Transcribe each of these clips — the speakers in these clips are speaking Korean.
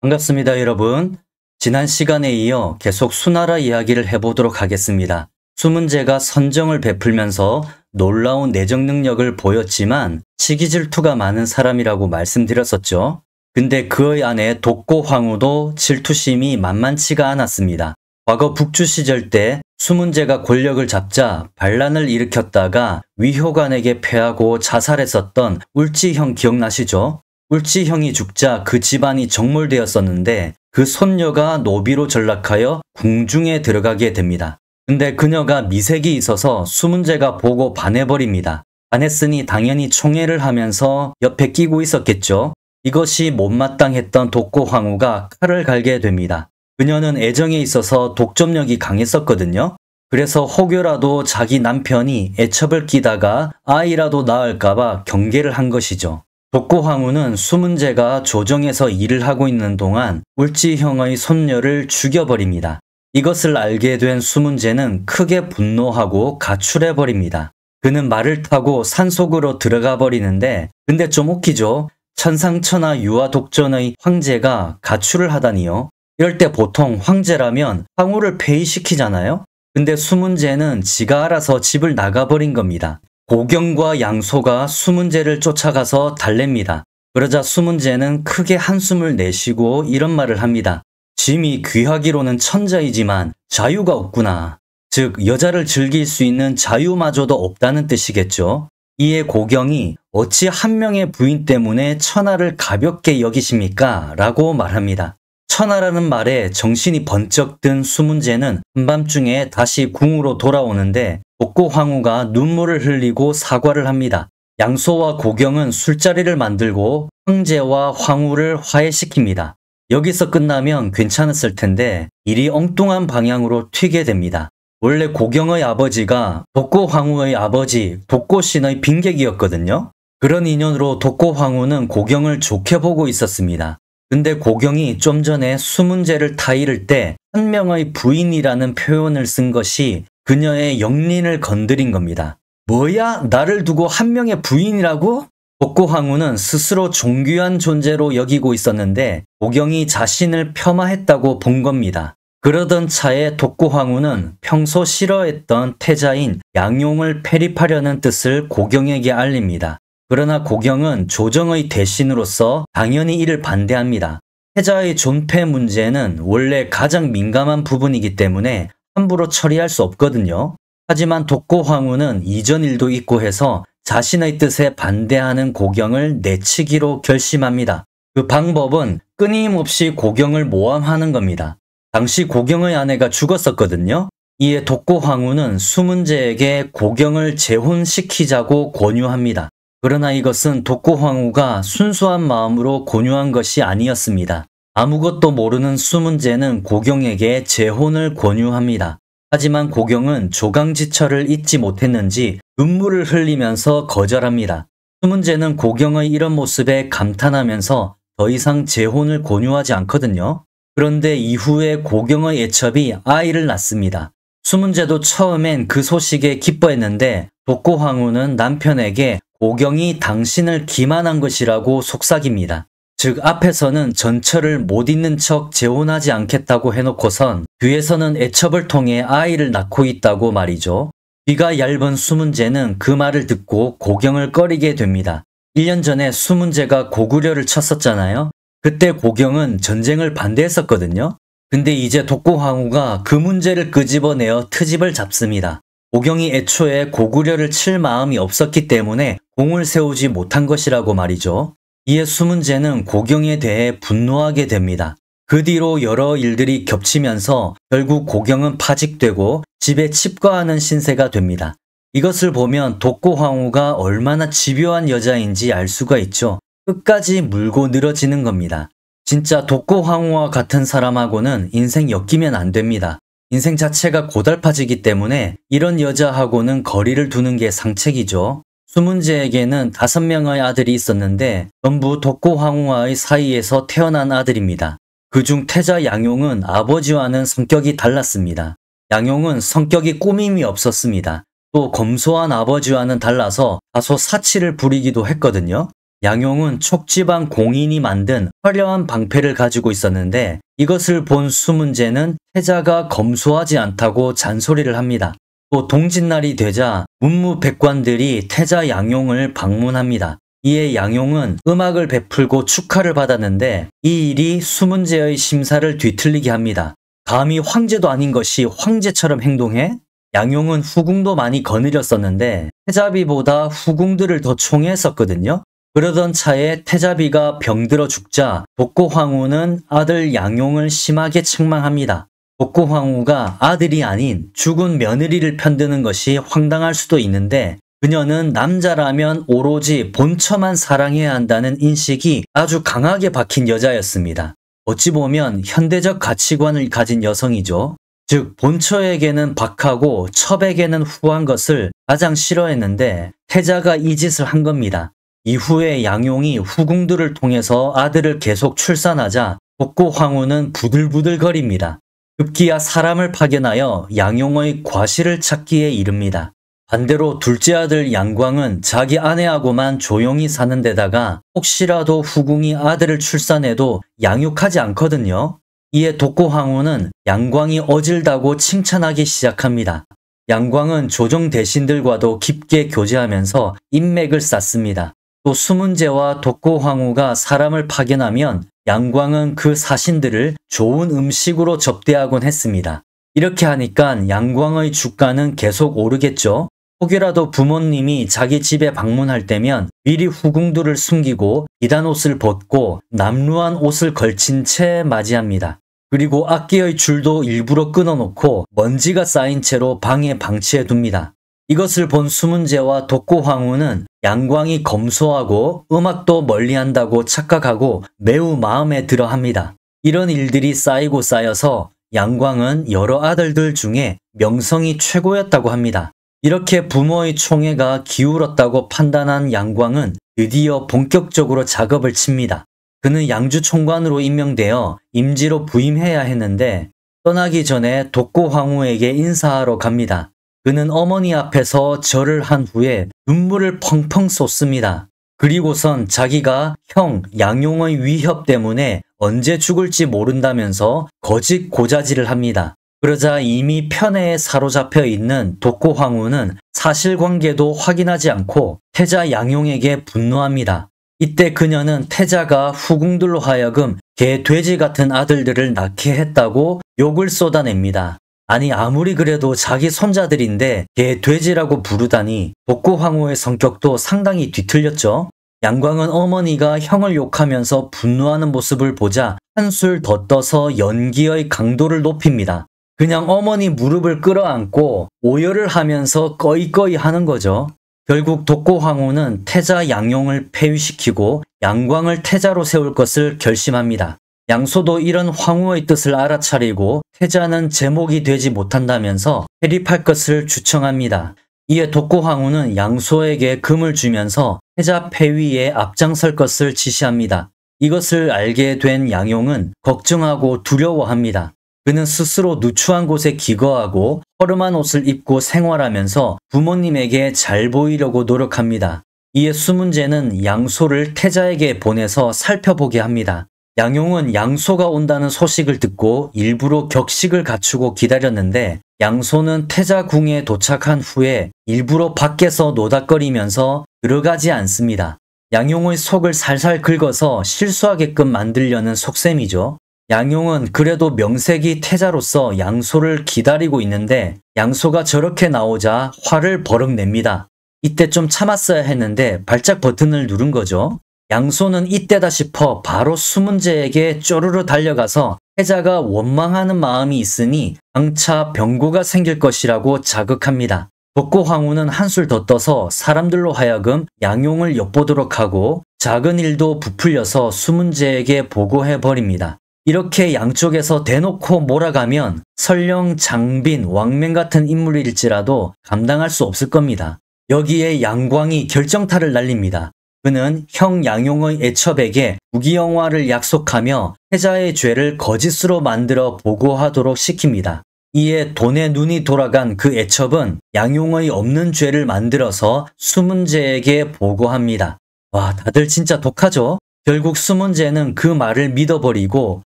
반갑습니다, 여러분. 지난 시간에 이어 계속 수나라 이야기를 해보도록 하겠습니다. 수문제가 선정을 베풀면서 놀라운 내정 능력을 보였지만 시기 질투가 많은 사람이라고 말씀드렸었죠. 근데 그의 아내 독고황후도 질투심이 만만치가 않았습니다. 과거 북주 시절 때 수문제가 권력을 잡자 반란을 일으켰다가 위효관에게 패하고 자살했었던 울지형 기억나시죠? 울지형이 죽자 그 집안이 정몰되었었는데 그 손녀가 노비로 전락하여 궁중에 들어가게 됩니다. 근데 그녀가 미색이 있어서 수문제가 보고 반해버립니다. 반했으니 당연히 총애를 하면서 옆에 끼고 있었겠죠. 이것이 못마땅했던 독고황후가 칼을 갈게 됩니다. 그녀는 애정에 있어서 독점력이 강했었거든요. 그래서 혹여라도 자기 남편이 애첩을 끼다가 아이라도 낳을까봐 경계를 한 것이죠. 독고황후는 수문제가 조정에서 일을 하고 있는 동안 울지형의 손녀를 죽여버립니다. 이것을 알게 된 수문제는 크게 분노하고 가출해버립니다. 그는 말을 타고 산속으로 들어가 버리는데 근데 좀 웃기죠? 천상천하 유아독전의 황제가 가출을 하다니요. 이럴 때 보통 황제라면 황후를 폐위시키잖아요. 근데 수문제는 지가 알아서 집을 나가버린 겁니다. 고경과 양소가 수문제를 쫓아가서 달랩니다. 그러자 수문제는 크게 한숨을 내쉬고 이런 말을 합니다. 짐이 귀하기로는 천자이지만 자유가 없구나. 즉 여자를 즐길 수 있는 자유마저도 없다는 뜻이겠죠. 이에 고경이 어찌 한 명의 부인 때문에 천하를 가볍게 여기십니까? 라고 말합니다. 천하라는 말에 정신이 번쩍 든 수문제는 한밤중에 다시 궁으로 돌아오는데 독고황후가 눈물을 흘리고 사과를 합니다. 양소와 고경은 술자리를 만들고 황제와 황후를 화해시킵니다. 여기서 끝나면 괜찮았을 텐데 일이 엉뚱한 방향으로 튀게 됩니다. 원래 고경의 아버지가 독고황후의 아버지 독고신의 빈객이었거든요. 그런 인연으로 독고황후는 고경을 좋게 보고 있었습니다. 근데 고경이 좀 전에 수문제를 타이를 때 한 명의 부인이라는 표현을 쓴 것이 그녀의 영린을 건드린 겁니다. 뭐야? 나를 두고 한 명의 부인이라고? 독고황후는 스스로 존귀한 존재로 여기고 있었는데 고경이 자신을 폄하했다고 본 겁니다. 그러던 차에 독고황후는 평소 싫어했던 태자인 양용을 폐립하려는 뜻을 고경에게 알립니다. 그러나 고경은 조정의 대신으로서 당연히 이를 반대합니다. 태자의 존폐 문제는 원래 가장 민감한 부분이기 때문에 함부로 처리할 수 없거든요. 하지만 독고황후는 이전 일도 있고 해서 자신의 뜻에 반대하는 고경을 내치기로 결심합니다. 그 방법은 끊임없이 고경을 모함하는 겁니다. 당시 고경의 아내가 죽었었거든요. 이에 독고황후는 수문제에게 고경을 재혼시키자고 권유합니다. 그러나 이것은 독고황후가 순수한 마음으로 권유한 것이 아니었습니다. 아무것도 모르는 수문제는 고경에게 재혼을 권유합니다. 하지만 고경은 조강지처를 잊지 못했는지 눈물을 흘리면서 거절합니다. 수문제는 고경의 이런 모습에 감탄하면서 더 이상 재혼을 권유하지 않거든요. 그런데 이후에 고경의 애첩이 아이를 낳습니다. 수문제도 처음엔 그 소식에 기뻐했는데 독고황후는 남편에게 고경이 당신을 기만한 것이라고 속삭입니다. 즉 앞에서는 전처를 못 잊는 척 재혼하지 않겠다고 해놓고선 뒤에서는 애첩을 통해 아이를 낳고 있다고 말이죠. 귀가 얇은 수문제는 그 말을 듣고 고경을 꺼리게 됩니다. 1년 전에 수문제가 고구려를 쳤었잖아요. 그때 고경은 전쟁을 반대했었거든요. 근데 이제 독고황후가 그 문제를 끄집어내어 트집을 잡습니다. 고경이 애초에 고구려를 칠 마음이 없었기 때문에 공을 세우지 못한 것이라고 말이죠. 이에 수문제는 고경에 대해 분노하게 됩니다. 그 뒤로 여러 일들이 겹치면서 결국 고경은 파직되고 집에 칩거하는 신세가 됩니다. 이것을 보면 독고황후가 얼마나 집요한 여자인지 알 수가 있죠. 끝까지 물고 늘어지는 겁니다. 진짜 독고황후와 같은 사람하고는 인생 엮이면 안 됩니다. 인생 자체가 고달파지기 때문에 이런 여자하고는 거리를 두는 게 상책이죠. 수문제에게는 5명의 아들이 있었는데 전부 독고황후와의 사이에서 태어난 아들입니다. 그중 태자 양용은 아버지와는 성격이 달랐습니다. 양용은 성격이 꾸밈이 없었습니다. 또 검소한 아버지와는 달라서 다소 사치를 부리기도 했거든요. 양용은 촉지방 공인이 만든 화려한 방패를 가지고 있었는데 이것을 본 수문제는 태자가 검소하지 않다고 잔소리를 합니다. 또 동짓날이 되자 문무백관들이 태자 양용을 방문합니다. 이에 양용은 음악을 베풀고 축하를 받았는데 이 일이 수문제의 심사를 뒤틀리게 합니다. 감히 황제도 아닌 것이 황제처럼 행동해? 양용은 후궁도 많이 거느렸었는데 태자비보다 후궁들을 더 총애했었거든요. 그러던 차에 태자비가 병들어 죽자 독고황후는 아들 양용을 심하게 책망합니다. 독고황후가 아들이 아닌 죽은 며느리를 편드는 것이 황당할 수도 있는데 그녀는 남자라면 오로지 본처만 사랑해야 한다는 인식이 아주 강하게 박힌 여자였습니다. 어찌 보면 현대적 가치관을 가진 여성이죠. 즉 본처에게는 박하고 첩에게는 후한 것을 가장 싫어했는데 태자가 이 짓을 한 겁니다. 이후에 양용이 후궁들을 통해서 아들을 계속 출산하자 독고황후는 부들부들거립니다. 급기야 사람을 파견하여 양용의 과실을 찾기에 이릅니다. 반대로 둘째 아들 양광은 자기 아내하고만 조용히 사는 데다가 혹시라도 후궁이 아들을 출산해도 양육하지 않거든요. 이에 독고황후는 양광이 어질다고 칭찬하기 시작합니다. 양광은 조정 대신들과도 깊게 교제하면서 인맥을 쌓습니다. 또 수문제와 독고황후가 사람을 파견하면 양광은 그 사신들을 좋은 음식으로 접대하곤 했습니다. 이렇게 하니까 양광의 주가는 계속 오르겠죠. 혹여라도 부모님이 자기 집에 방문할 때면 미리 후궁들을 숨기고 비단 옷을 벗고 남루한 옷을 걸친 채 맞이합니다. 그리고 악기의 줄도 일부러 끊어놓고 먼지가 쌓인 채로 방에 방치해 둡니다. 이것을 본 수문제와 독고황후는 양광이 검소하고 음악도 멀리한다고 착각하고 매우 마음에 들어합니다. 이런 일들이 쌓이고 쌓여서 양광은 여러 아들들 중에 명성이 최고였다고 합니다. 이렇게 부모의 총애가 기울었다고 판단한 양광은 드디어 본격적으로 작업을 칩니다. 그는 양주 총관으로 임명되어 임지로 부임해야 했는데 떠나기 전에 독고황후에게 인사하러 갑니다. 그는 어머니 앞에서 절을 한 후에 눈물을 펑펑 쏟습니다. 그리고선 자기가 형 양용의 위협 때문에 언제 죽을지 모른다면서 거짓 고자질을 합니다. 그러자 이미 편애에 사로잡혀 있는 독고황후는 사실관계도 확인하지 않고 태자 양용에게 분노합니다. 이때 그녀는 태자가 후궁들로 하여금 개, 돼지 같은 아들들을 낳게 했다고 욕을 쏟아냅니다. 아니 아무리 그래도 자기 손자들인데 개, 돼지라고 부르다니 독고황후의 성격도 상당히 뒤틀렸죠. 양광은 어머니가 형을 욕하면서 분노하는 모습을 보자 한술 더 떠서 연기의 강도를 높입니다. 그냥 어머니 무릎을 끌어안고 오열을 하면서 꺼이꺼이 하는 거죠. 결국 독고황후는 태자 양용을 폐위시키고 양광을 태자로 세울 것을 결심합니다. 양소도 이런 황후의 뜻을 알아차리고 태자는 제목이 되지 못한다면서 해립할 것을 주청합니다. 이에 독고황후는 양소에게 금을 주면서 태자 폐위에 앞장설 것을 지시합니다. 이것을 알게 된 양용은 걱정하고 두려워합니다. 그는 스스로 누추한 곳에 기거하고 허름한 옷을 입고 생활하면서 부모님에게 잘 보이려고 노력합니다. 이에 수문제는 양소를 태자에게 보내서 살펴보게 합니다. 양용은 양소가 온다는 소식을 듣고 일부러 격식을 갖추고 기다렸는데 양소는 태자궁에 도착한 후에 일부러 밖에서 노닥거리면서 들어가지 않습니다. 양용의 속을 살살 긁어서 실수하게끔 만들려는 속셈이죠. 양용은 그래도 명색이 태자로서 양소를 기다리고 있는데 양소가 저렇게 나오자 화를 버럭 냅니다. 이때 좀 참았어야 했는데 발작 버튼을 누른 거죠. 양소는 이때다 싶어 바로 수문제에게 쪼르르 달려가서 태자가 원망하는 마음이 있으니 장차 병고가 생길 것이라고 자극합니다. 독고황후는 한술 더 떠서 사람들로 하여금 양용을 엿보도록 하고 작은 일도 부풀려서 수문제에게 보고해버립니다. 이렇게 양쪽에서 대놓고 몰아가면 설령 장빈, 왕맹 같은 인물일지라도 감당할 수 없을 겁니다. 여기에 양광이 결정타를 날립니다. 그는 형 양용의 애첩에게 부귀영화를 약속하며 태자의 죄를 거짓으로 만들어 보고하도록 시킵니다. 이에 돈에 눈이 돌아간 그 애첩은 양용의 없는 죄를 만들어서 수문제에게 보고합니다. 와, 다들 진짜 독하죠? 결국 수문제는 그 말을 믿어버리고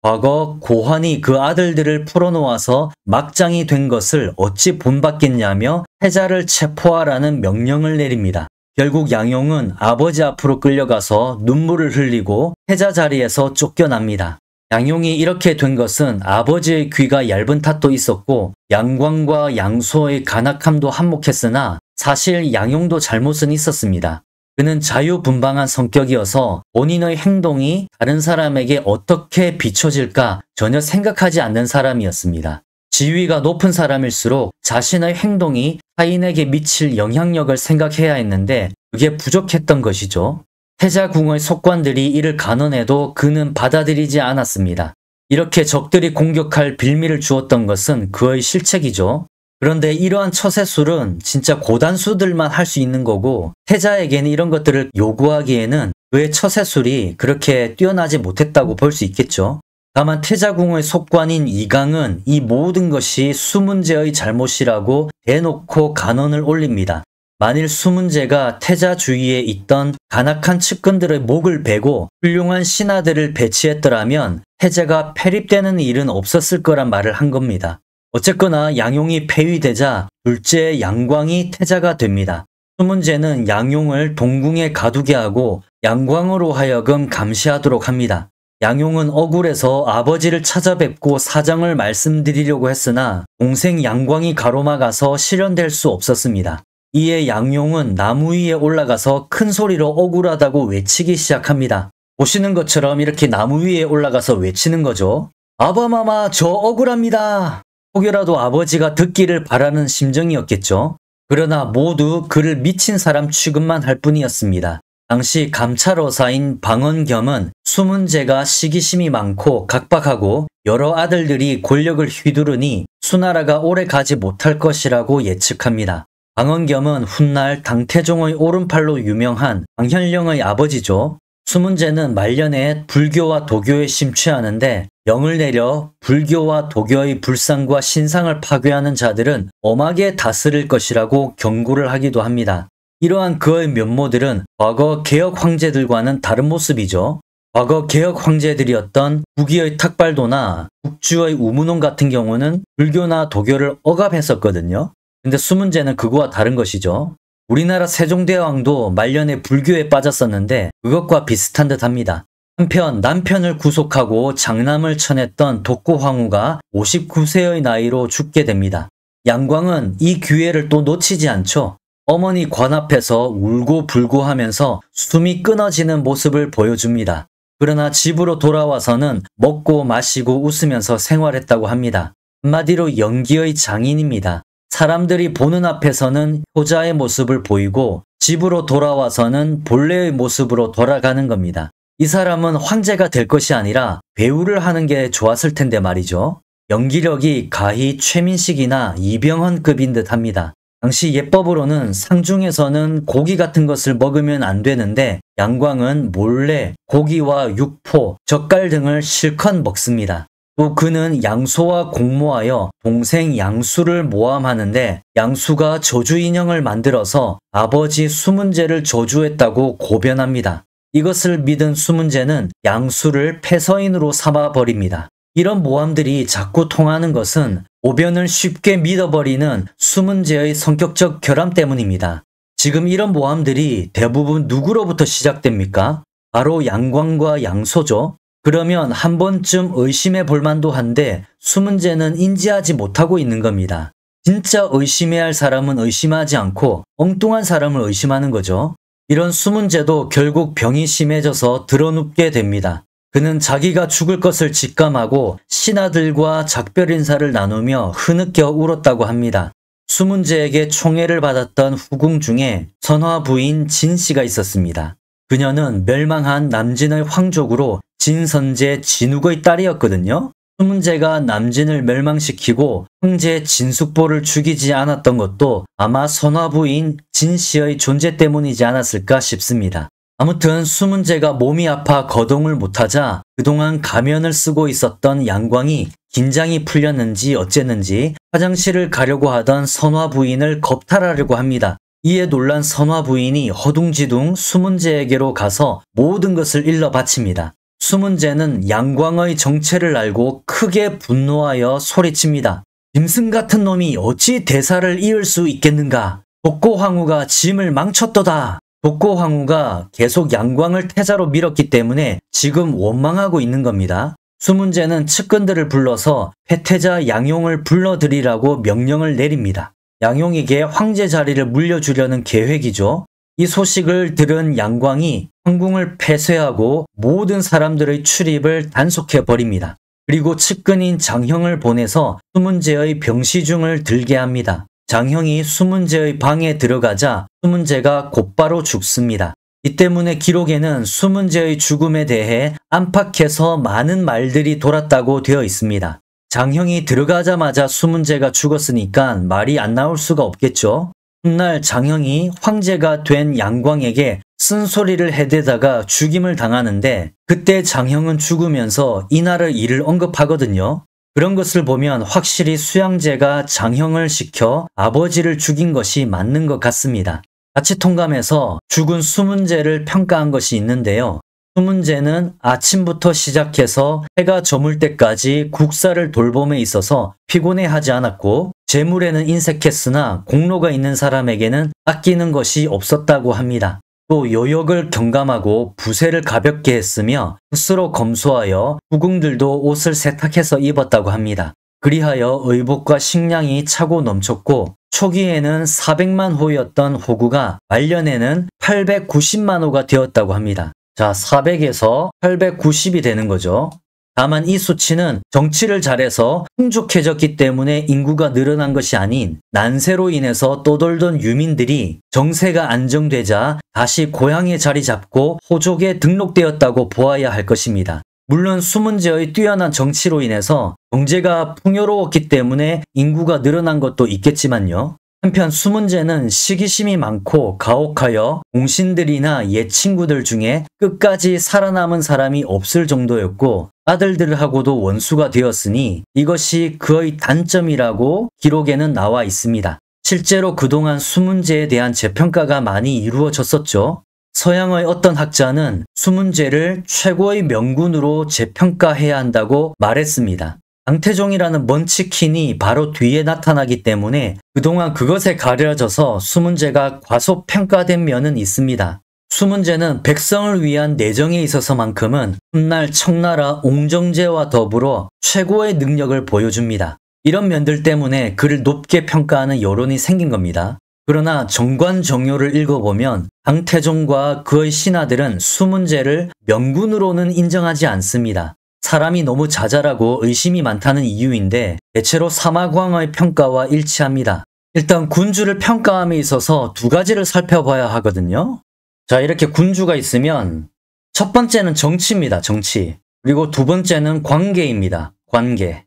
과거 고환이 그 아들들을 풀어놓아서 막장이 된 것을 어찌 본받겠냐며 태자를 체포하라는 명령을 내립니다. 결국 양용은 아버지 앞으로 끌려가서 눈물을 흘리고 태자 자리에서 쫓겨납니다. 양용이 이렇게 된 것은 아버지의 귀가 얇은 탓도 있었고 양광과 양소의 간악함도 한몫했으나 사실 양용도 잘못은 있었습니다. 그는 자유분방한 성격이어서 본인의 행동이 다른 사람에게 어떻게 비춰질까 전혀 생각하지 않는 사람이었습니다. 지위가 높은 사람일수록 자신의 행동이 타인에게 미칠 영향력을 생각해야 했는데 그게 부족했던 것이죠. 태자궁의 속관들이 이를 간언해도 그는 받아들이지 않았습니다. 이렇게 적들이 공격할 빌미를 주었던 것은 그의 실책이죠. 그런데 이러한 처세술은 진짜 고단수들만 할 수 있는 거고 태자에게는 이런 것들을 요구하기에는 그의 처세술이 그렇게 뛰어나지 못했다고 볼 수 있겠죠. 다만 태자궁의 속관인 이강은 이 모든 것이 수문제의 잘못이라고 대놓고 간언을 올립니다. 만일 수문제가 태자 주위에 있던 간악한 측근들의 목을 베고 훌륭한 신하들을 배치했더라면 태자가 패립되는 일은 없었을 거란 말을 한 겁니다. 어쨌거나 양용이 폐위되자 둘째 양광이 태자가 됩니다. 수문제는 양용을 동궁에 가두게 하고 양광으로 하여금 감시하도록 합니다. 양용은 억울해서 아버지를 찾아뵙고 사정을 말씀드리려고 했으나 동생 양광이 가로막아서 실현될 수 없었습니다. 이에 양용은 나무 위에 올라가서 큰 소리로 억울하다고 외치기 시작합니다. 보시는 것처럼 이렇게 나무 위에 올라가서 외치는 거죠. 아바마마 저 억울합니다. 혹여라도 아버지가 듣기를 바라는 심정이었겠죠. 그러나 모두 그를 미친 사람 취급만 할 뿐이었습니다. 당시 감찰어사인 방언겸은 수문제가 시기심이 많고 각박하고 여러 아들들이 권력을 휘두르니 수나라가 오래 가지 못할 것이라고 예측합니다. 방언겸은 훗날 당태종의 오른팔로 유명한 방현령의 아버지죠. 수문제는 말년에 불교와 도교에 심취하는데 영을 내려 불교와 도교의 불상과 신상을 파괴하는 자들은 엄하게 다스릴 것이라고 경고를 하기도 합니다. 이러한 그의 면모들은 과거 개혁 황제들과는 다른 모습이죠. 과거 개혁 황제들이었던 북위의 탁발도나 북주의 우문홍 같은 경우는 불교나 도교를 억압했었거든요. 근데 수문제는 그거와 다른 것이죠. 우리나라 세종대왕도 말년에 불교에 빠졌었는데 그것과 비슷한 듯 합니다. 한편 남편을 구속하고 장남을 쳐냈던 독고황후가 59세의 나이로 죽게 됩니다. 양광은 이 기회를 또 놓치지 않죠. 어머니 관 앞에서 울고 불고 하면서 숨이 끊어지는 모습을 보여줍니다. 그러나 집으로 돌아와서는 먹고 마시고 웃으면서 생활했다고 합니다. 한마디로 연기의 장인입니다. 사람들이 보는 앞에서는 효자의 모습을 보이고 집으로 돌아와서는 본래의 모습으로 돌아가는 겁니다. 이 사람은 황제가 될 것이 아니라 배우를 하는 게 좋았을 텐데 말이죠. 연기력이 가히 최민식이나 이병헌급인 듯 합니다. 당시 예법으로는 상중에서는 고기 같은 것을 먹으면 안 되는데 양광은 몰래 고기와 육포, 젓갈 등을 실컷 먹습니다. 또 그는 양소와 공모하여 동생 양수를 모함하는데 양수가 저주인형을 만들어서 아버지 수문제를 저주했다고 고변합니다. 이것을 믿은 수문제는 양수를 패서인으로 삼아버립니다. 이런 모함들이 자꾸 통하는 것은 오변을 쉽게 믿어버리는 수문제의 성격적 결함 때문입니다. 지금 이런 모함들이 대부분 누구로부터 시작됩니까? 바로 양광과 양소죠. 그러면 한 번쯤 의심해 볼 만도 한데 수문제는 인지하지 못하고 있는 겁니다. 진짜 의심해야 할 사람은 의심하지 않고 엉뚱한 사람을 의심하는 거죠. 이런 수문제도 결국 병이 심해져서 드러눕게 됩니다. 그는 자기가 죽을 것을 직감하고 신하들과 작별 인사를 나누며 흐느껴 울었다고 합니다. 수문제에게 총애를 받았던 후궁 중에 선화 부인 진씨가 있었습니다. 그녀는 멸망한 남진의 황족으로 진선제 진욱의 딸이었거든요. 수문제가 남진을 멸망시키고 황제 진숙보를 죽이지 않았던 것도 아마 선화 부인 진씨의 존재 때문이지 않았을까 싶습니다. 아무튼 수문제가 몸이 아파 거동을 못하자 그동안 가면을 쓰고 있었던 양광이 긴장이 풀렸는지 어쨌는지 화장실을 가려고 하던 선화 부인을 겁탈하려고 합니다. 이에 놀란 선화 부인이 허둥지둥 수문제에게로 가서 모든 것을 일러 바칩니다. 수문제는 양광의 정체를 알고 크게 분노하여 소리칩니다. 짐승 같은 놈이 어찌 대사를 이을 수 있겠는가? 독고황후가 짐을 망쳤도다. 독고황후가 계속 양광을 태자로 밀었기 때문에 지금 원망하고 있는 겁니다. 수문제는 측근들을 불러서 패태자 양용을 불러들이라고 명령을 내립니다. 양용에게 황제 자리를 물려주려는 계획이죠. 이 소식을 들은 양광이 황궁을 폐쇄하고 모든 사람들의 출입을 단속해버립니다. 그리고 측근인 장형을 보내서 수문제의 병시중을 들게 합니다. 장형이 수문제의 방에 들어가자 수문제가 곧바로 죽습니다. 이 때문에 기록에는 수문제의 죽음에 대해 안팎에서 많은 말들이 돌았다고 되어 있습니다. 장형이 들어가자마자 수문제가 죽었으니까 말이 안 나올 수가 없겠죠. 훗날 장형이 황제가 된 양광에게 쓴소리를 해대다가 죽임을 당하는데 그때 장형은 죽으면서 이날의 일을 언급하거든요. 그런 것을 보면 확실히 수양제가 장형을 시켜 아버지를 죽인 것이 맞는 것 같습니다. 자치통감에서 죽은 수문제를 평가한 것이 있는데요. 수문제는 아침부터 시작해서 해가 저물 때까지 국사를 돌봄에 있어서 피곤해하지 않았고 재물에는 인색했으나 공로가 있는 사람에게는 아끼는 것이 없었다고 합니다. 또 요역을 경감하고 부세를 가볍게 했으며 스스로 검소하여 후궁들도 옷을 세탁해서 입었다고 합니다. 그리하여 의복과 식량이 차고 넘쳤고 초기에는 400만 호였던 호구가 말년에는 890만 호가 되었다고 합니다. 자, 400에서 890이 되는 거죠. 다만 이 수치는 정치를 잘해서 풍족해졌기 때문에 인구가 늘어난 것이 아닌 난세로 인해서 떠돌던 유민들이 정세가 안정되자 다시 고향에 자리 잡고 호족에 등록되었다고 보아야 할 것입니다. 물론 수문제의 뛰어난 정치로 인해서 경제가 풍요로웠기 때문에 인구가 늘어난 것도 있겠지만요. 한편 수문제는 시기심이 많고 가혹하여 공신들이나 옛 친구들 중에 끝까지 살아남은 사람이 없을 정도였고 아들들하고도 원수가 되었으니 이것이 그의 단점이라고 기록에는 나와 있습니다. 실제로 그동안 수문제에 대한 재평가가 많이 이루어졌었죠. 서양의 어떤 학자는 수문제를 최고의 명군으로 재평가해야 한다고 말했습니다. 강태종이라는 먼치킨이 바로 뒤에 나타나기 때문에 그동안 그것에 가려져서 수문제가 과소평가된 면은 있습니다. 수문제는 백성을 위한 내정에 있어서만큼은 훗날 청나라 옹정제와 더불어 최고의 능력을 보여줍니다. 이런 면들 때문에 그를 높게 평가하는 여론이 생긴 겁니다. 그러나 정관정요를 읽어보면 강태종과 그의 신하들은 수문제를 명군으로는 인정하지 않습니다. 사람이 너무 자잘하고 의심이 많다는 이유인데 대체로 사마광의 평가와 일치합니다. 일단 군주를 평가함에 있어서 두 가지를 살펴봐야 하거든요. 자, 이렇게 군주가 있으면 첫 번째는 정치입니다. 정치. 그리고 두 번째는 관계입니다. 관계.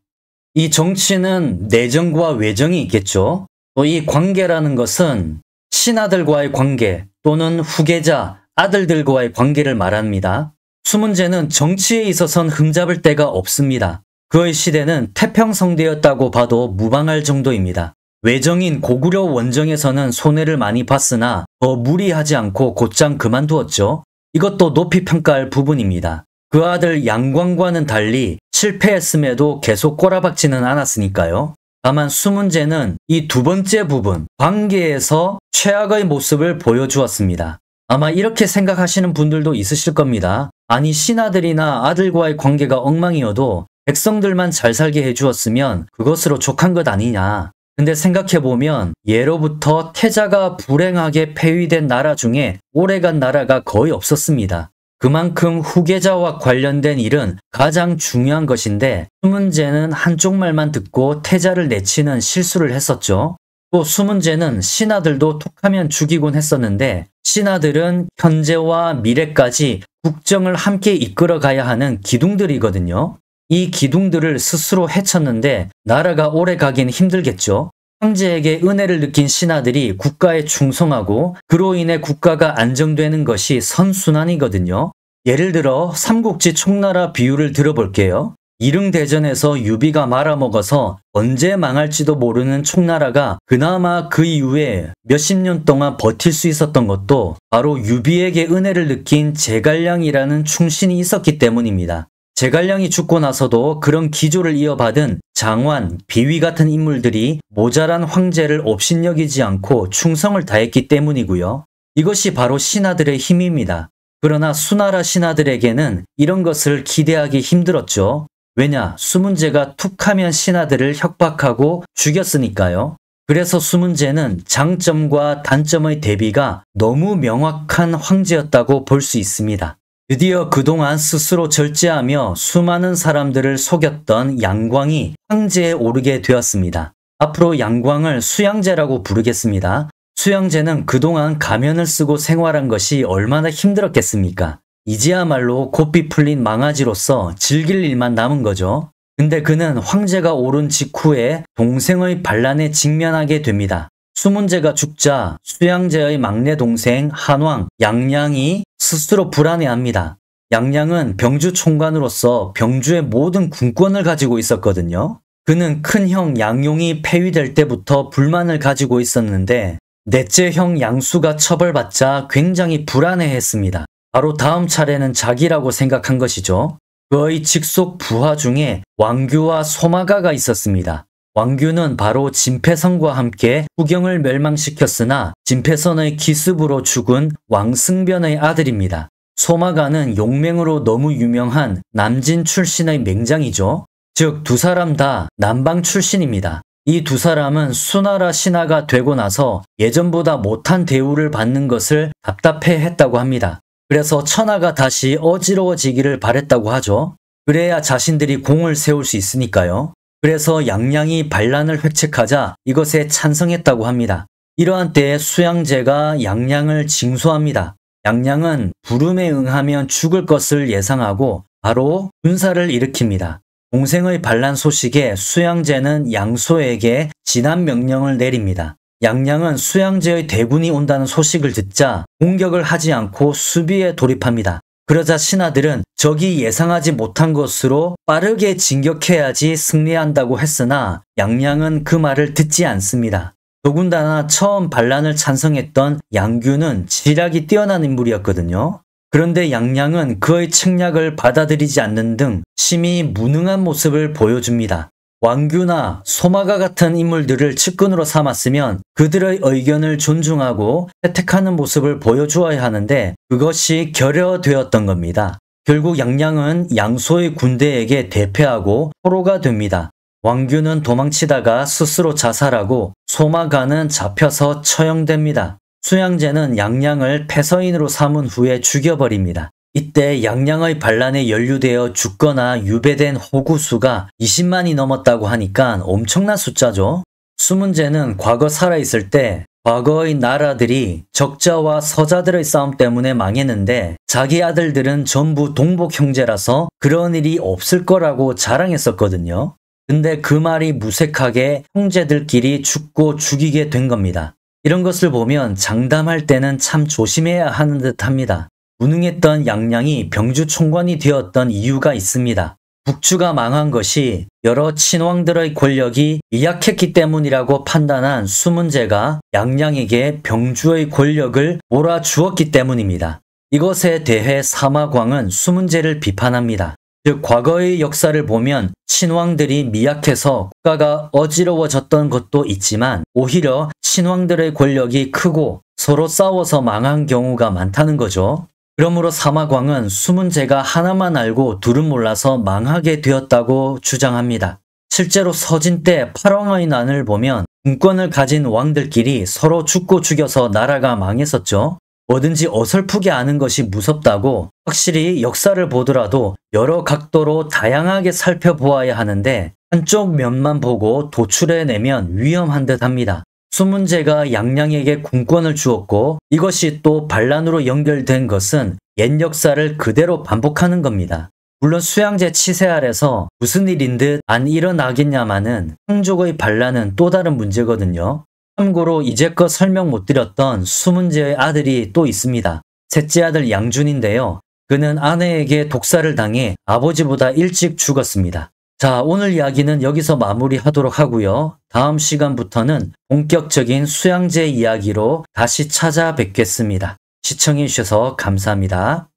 이 정치는 내정과 외정이 있겠죠. 또 이 관계라는 것은 신하들과의 관계 또는 후계자, 아들들과의 관계를 말합니다. 수문제는 정치에 있어선 흠잡을 데가 없습니다. 그의 시대는 태평성대였다고 봐도 무방할 정도입니다. 외정인 고구려 원정에서는 손해를 많이 봤으나 더 무리하지 않고 곧장 그만두었죠. 이것도 높이 평가할 부분입니다. 그 아들 양광과는 달리 실패했음에도 계속 꼬라박지는 않았으니까요. 다만 수문제는 이 두 번째 부분, 관계에서 최악의 모습을 보여주었습니다. 아마 이렇게 생각하시는 분들도 있으실 겁니다. 아니 신하들이나 아들과의 관계가 엉망이어도 백성들만 잘 살게 해주었으면 그것으로 족한 것 아니냐. 근데 생각해보면 예로부터 태자가 불행하게 폐위된 나라 중에 오래간 나라가 거의 없었습니다. 그만큼 후계자와 관련된 일은 가장 중요한 것인데 수문제는 한쪽 말만 듣고 태자를 내치는 실수를 했었죠. 또 수문제는 신하들도 툭하면 죽이곤 했었는데 신하들은 현재와 미래까지 국정을 함께 이끌어가야 하는 기둥들이거든요. 이 기둥들을 스스로 해쳤는데 나라가 오래 가긴 힘들겠죠. 황제에게 은혜를 느낀 신하들이 국가에 충성하고 그로 인해 국가가 안정되는 것이 선순환이거든요. 예를 들어 삼국지 총나라 비유를 들어볼게요. 이릉대전에서 유비가 말아먹어서 언제 망할지도 모르는 총나라가 그나마 그 이후에 몇십 년 동안 버틸 수 있었던 것도 바로 유비에게 은혜를 느낀 제갈량이라는 충신이 있었기 때문입니다. 제갈량이 죽고 나서도 그런 기조를 이어받은 장환, 비위 같은 인물들이 모자란 황제를 업신여기지 않고 충성을 다했기 때문이고요. 이것이 바로 신하들의 힘입니다. 그러나 수나라 신하들에게는 이런 것을 기대하기 힘들었죠. 왜냐? 수문제가 툭하면 신하들을 협박하고 죽였으니까요. 그래서 수문제는 장점과 단점의 대비가 너무 명확한 황제였다고 볼 수 있습니다. 드디어 그동안 스스로 절제하며 수많은 사람들을 속였던 양광이 황제에 오르게 되었습니다. 앞으로 양광을 수양제라고 부르겠습니다. 수양제는 그동안 가면을 쓰고 생활한 것이 얼마나 힘들었겠습니까? 이제야말로 고삐 풀린 망아지로서 즐길 일만 남은 거죠. 근데 그는 황제가 오른 직후에 동생의 반란에 직면하게 됩니다. 수문제가 죽자 수양제의 막내 동생 한왕, 양양이 스스로 불안해합니다. 양양은 병주 총관으로서 병주의 모든 군권을 가지고 있었거든요. 그는 큰형 양용이 폐위될 때부터 불만을 가지고 있었는데 넷째 형 양수가 처벌받자 굉장히 불안해했습니다. 바로 다음 차례는 자기라고 생각한 것이죠. 그의 직속 부하 중에 왕규와 소마가가 있었습니다. 왕규는 바로 진패선과 함께 후경을 멸망시켰으나 진패선의 기습으로 죽은 왕승변의 아들입니다. 소마가는 용맹으로 너무 유명한 남진 출신의 맹장이죠. 즉 두 사람 다 남방 출신입니다. 이 두 사람은 수나라 신하가 되고 나서 예전보다 못한 대우를 받는 것을 답답해했다고 합니다. 그래서 천하가 다시 어지러워지기를 바랬다고 하죠. 그래야 자신들이 공을 세울 수 있으니까요. 그래서 양양이 반란을 획책하자 이것에 찬성했다고 합니다. 이러한 때에 수양제가 양양을 징수합니다. 양양은 부름에 응하면 죽을 것을 예상하고 바로 군사를 일으킵니다. 동생의 반란 소식에 수양제는 양소에게 진압 명령을 내립니다. 양양은 수양제의 대군이 온다는 소식을 듣자 공격을 하지 않고 수비에 돌입합니다. 그러자 신하들은 적이 예상하지 못한 것으로 빠르게 진격해야지 승리한다고 했으나 양양은 그 말을 듣지 않습니다. 더군다나 처음 반란을 찬성했던 양규는 지략이 뛰어난 인물이었거든요. 그런데 양양은 그의 책략을 받아들이지 않는 등 심히 무능한 모습을 보여줍니다. 왕규나 소마가 같은 인물들을 측근으로 삼았으면 그들의 의견을 존중하고 혜택하는 모습을 보여주어야 하는데 그것이 결여되었던 겁니다. 결국 양양은 양소의 군대에게 대패하고 포로가 됩니다. 왕규는 도망치다가 스스로 자살하고 소마가는 잡혀서 처형됩니다. 수양제는 양양을 패서인으로 삼은 후에 죽여버립니다. 이때 양양의 반란에 연루되어 죽거나 유배된 호구수가 20만이 넘었다고 하니까 엄청난 숫자죠. 수문제는 과거 살아있을 때 과거의 나라들이 적자와 서자들의 싸움 때문에 망했는데 자기 아들들은 전부 동복 형제라서 그런 일이 없을 거라고 자랑했었거든요. 근데 그 말이 무색하게 형제들끼리 죽고 죽이게 된 겁니다. 이런 것을 보면 장담할 때는 참 조심해야 하는 듯 합니다. 무능했던 양양이 병주 총관이 되었던 이유가 있습니다. 북주가 망한 것이 여러 친왕들의 권력이 미약했기 때문이라고 판단한 수문제가 양양에게 병주의 권력을 몰아주었기 때문입니다. 이것에 대해 사마광은 수문제를 비판합니다. 즉 과거의 역사를 보면 친왕들이 미약해서 국가가 어지러워졌던 것도 있지만 오히려 친왕들의 권력이 크고 서로 싸워서 망한 경우가 많다는 거죠. 그러므로 사마광은 수문제가 하나만 알고 둘은 몰라서 망하게 되었다고 주장합니다. 실제로 서진 때 팔왕의 난을 보면 군권을 가진 왕들끼리 서로 죽고 죽여서 나라가 망했었죠. 뭐든지 어설프게 아는 것이 무섭다고 확실히 역사를 보더라도 여러 각도로 다양하게 살펴보아야 하는데 한쪽 면만 보고 도출해내면 위험한 듯 합니다. 수문제가 양양에게 군권을 주었고 이것이 또 반란으로 연결된 것은 옛 역사를 그대로 반복하는 겁니다. 물론 수양제 치세 아래서 무슨 일인 듯 안 일어나겠냐마는 황족의 반란은 또 다른 문제거든요. 참고로 이제껏 설명 못 드렸던 수문제의 아들이 또 있습니다. 셋째 아들 양준인데요. 그는 아내에게 독살을 당해 아버지보다 일찍 죽었습니다. 자, 오늘 이야기는 여기서 마무리하도록 하고요. 다음 시간부터는 본격적인 수양제 이야기로 다시 찾아뵙겠습니다. 시청해 주셔서 감사합니다.